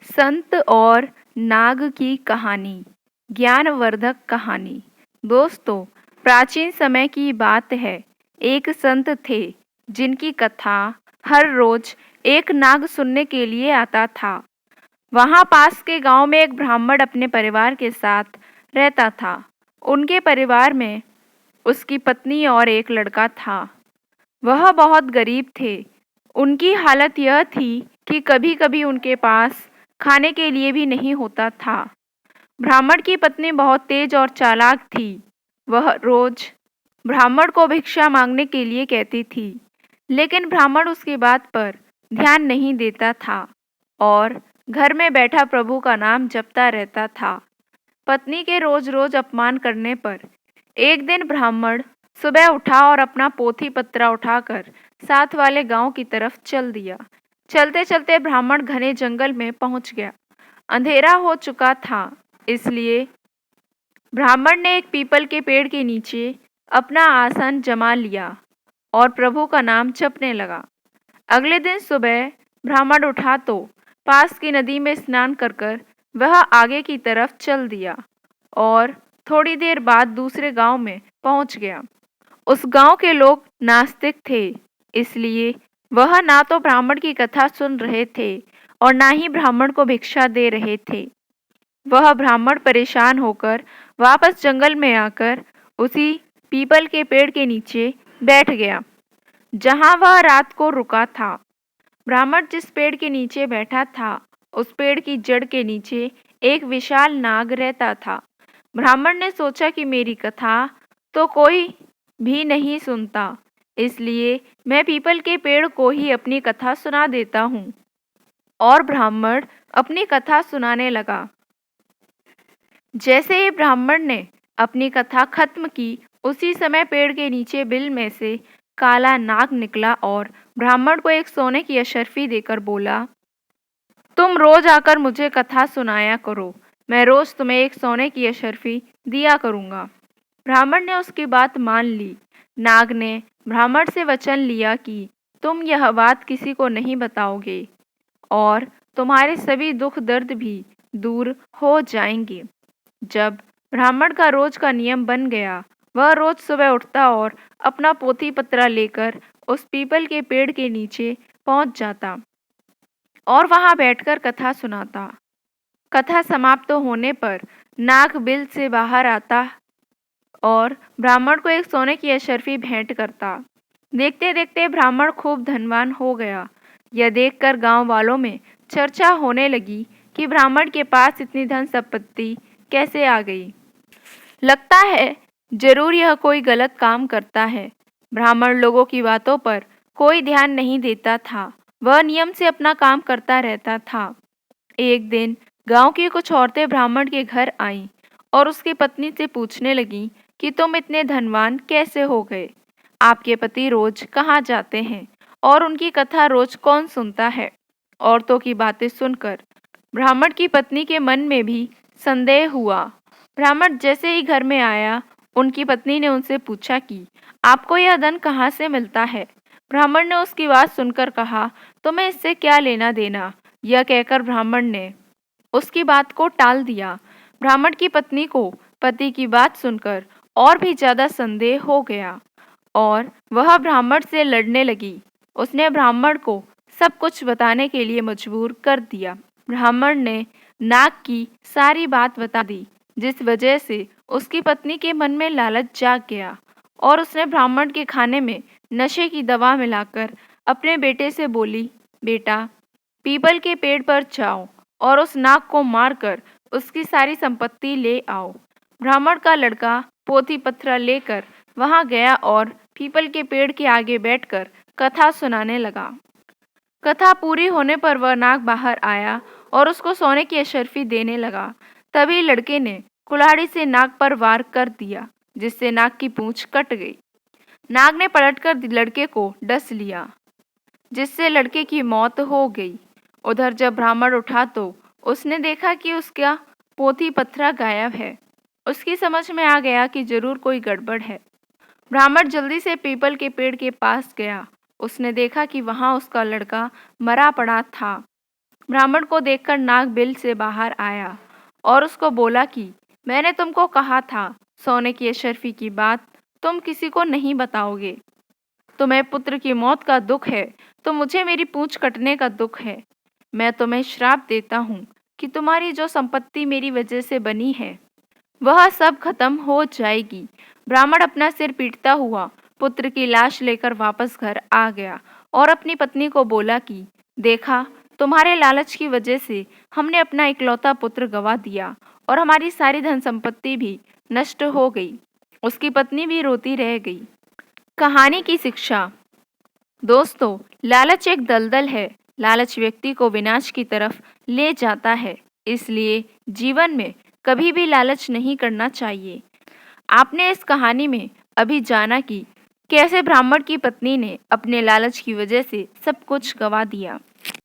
संत और नाग की कहानी। ज्ञानवर्धक कहानी। दोस्तों, प्राचीन समय की बात है। एक संत थे जिनकी कथा हर रोज एक नाग सुनने के लिए आता था। वहां पास के गांव में एक ब्राह्मण अपने परिवार के साथ रहता था। उनके परिवार में उसकी पत्नी और एक लड़का था। वह बहुत गरीब थे। उनकी हालत यह थी कि कभी-कभी उनके पास खाने के लिए भी नहीं होता था। ब्राह्मण की पत्नी बहुत तेज और चालाक थी। वह रोज ब्राह्मण को भिक्षा मांगने के लिए कहती थी, लेकिन ब्राह्मण उसकी बात पर ध्यान नहीं देता था और घर में बैठा प्रभु का नाम जपता रहता था। पत्नी के रोज रोज अपमान करने पर एक दिन ब्राह्मण सुबह उठा और अपना पोथी पत्रा उठाकर साथ वाले गांव की तरफ चल दिया। चलते चलते ब्राह्मण घने जंगल में पहुंच गया। अंधेरा हो चुका था, इसलिए ब्राह्मण ने एक पीपल के पेड़ के नीचे अपना आसन जमा लिया और प्रभु का नाम जपने लगा। अगले दिन सुबह ब्राह्मण उठा तो पास की नदी में स्नान कर वह आगे की तरफ चल दिया और थोड़ी देर बाद दूसरे गांव में पहुंच गया। उस गांव के लोग नास्तिक थे, इसलिए वह ना तो ब्राह्मण की कथा सुन रहे थे और ना ही ब्राह्मण को भिक्षा दे रहे थे। वह ब्राह्मण परेशान होकर वापस जंगल में आकर उसी पीपल के पेड़ के नीचे बैठ गया, जहां वह रात को रुका था। ब्राह्मण जिस पेड़ के नीचे बैठा था, उस पेड़ की जड़ के नीचे एक विशाल नाग रहता था। ब्राह्मण ने सोचा कि मेरी कथा तो कोई भी नहीं सुनता, इसलिए मैं पीपल के पेड़ को ही अपनी कथा सुना देता हूँ। और ब्राह्मण अपनी कथा सुनाने लगा। जैसे ही ब्राह्मण ने अपनी कथा खत्म की, उसी समय पेड़ के नीचे बिल में से काला नाग निकला और ब्राह्मण को एक सोने की अशर्फी देकर बोला, तुम रोज आकर मुझे कथा सुनाया करो, मैं रोज तुम्हें एक सोने की अशर्फी दिया करूंगा। ब्राह्मण ने उसकी बात मान ली। नाग ने ब्राह्मण से वचन लिया कि तुम यह बात किसी को नहीं बताओगे और तुम्हारे सभी दुख दर्द भी दूर हो जाएंगे। जब ब्राह्मण का रोज का नियम बन गया, वह रोज सुबह उठता और अपना पोथी पत्रा लेकर उस पीपल के पेड़ के नीचे पहुंच जाता और वहां बैठकर कथा सुनाता। कथा समाप्त होने पर नाग बिल से बाहर आता और ब्राह्मण को एक सोने की अशर्फी भेंट करता। देखते देखते ब्राह्मण खूब धनवान हो गया। यह देखकर गांव वालों में चर्चा होने लगी कि ब्राह्मण के पास इतनी धन संपत्ति कैसे आ गई। लगता है जरूर यह कोई गलत काम करता है। ब्राह्मण लोगों की बातों पर कोई ध्यान नहीं देता था। वह नियम से अपना काम करता रहता था। एक दिन गांव की कुछ औरतें ब्राह्मण के घर आईं और उसकी पत्नी से पूछने लगीं कि तुम इतने धनवान कैसे हो गए? आपके पति रोज कहाँ जाते हैं और उनकी कथा रोज कौन सुनता है? औरतों की बातें सुनकर ब्राह्मण की पत्नी के मन में भी संदेह हुआ। ब्राह्मण जैसे ही घर में आया, उनकी पत्नी ने उनसे पूछा कि आपको यह धन कहाँ से मिलता है? ब्राह्मण ने उसकी बात सुनकर कहा, तुम्हें इससे क्या लेना देना? यह कहकर ब्राह्मण ने उसकी बात को टाल दिया। ब्राह्मण की पत्नी को पति की बात सुनकर और भी ज्यादा संदेह हो गया और वह ब्राह्मण से लड़ने लगी। उसने ब्राह्मण को सब कुछ बताने के लिए मजबूर कर दिया। ब्राह्मण ने नाग की सारी बात बता दी, जिस वजह से उसकी पत्नी के मन में लालच जाग गया और उसने ब्राह्मण के खाने में नशे की दवा मिलाकर अपने बेटे से बोली, बेटा, पीपल के पेड़ पर जाओ और उस नाग को मारकर उसकी सारी संपत्ति ले आओ। ब्राह्मण का लड़का पोथी पत्रा लेकर वहां गया और पीपल के पेड़ के आगे बैठकर कथा सुनाने लगा। कथा पूरी होने पर वह नाग बाहर आया और उसको सोने की अशर्फी देने लगा। तभी लड़के ने कुल्हाड़ी से नाग पर वार कर दिया, जिससे नाग की पूंछ कट गई। नाग ने पलटकर लड़के को डस लिया, जिससे लड़के की मौत हो गई। उधर जब ब्राह्मण उठा तो उसने देखा कि उसका पोथी पत्रा गायब है। उसकी समझ में आ गया कि जरूर कोई गड़बड़ है। ब्राह्मण जल्दी से पीपल के पेड़ के पास गया। उसने देखा कि वहां उसका लड़का मरा पड़ा था ब्राह्मण को देखकर नाग बिल से बाहर आया और उसको बोला कि मैंने तुमको कहा था, सोने की अशर्फी की बात तुम किसी को नहीं बताओगे। तुम्हें पुत्र की मौत का दुख है तो मुझे मेरी पूंछ कटने का दुख है। मैं तुम्हें श्राप देता हूँ कि तुम्हारी जो संपत्ति मेरी वजह से बनी है वह सब खत्म हो जाएगी। ब्राह्मण अपना सिर पीटता हुआ पुत्र की लाश लेकर वापस घर आ गया और अपनी पत्नी को बोला कि देखा, तुम्हारे लालच की वजह से हमने अपना इकलौता पुत्र गंवा दिया और हमारी सारी धन संपत्ति भी नष्ट हो गई। उसकी पत्नी भी रोती रह गई। कहानी की शिक्षा। दोस्तों, लालच एक दलदल है। लालच व्यक्ति को विनाश की तरफ ले जाता है। इसलिए जीवन में कभी भी लालच नहीं करना चाहिए। आपने इस कहानी में अभी जाना कि कैसे ब्राह्मण की पत्नी ने अपने लालच की वजह से सब कुछ गंवा दिया।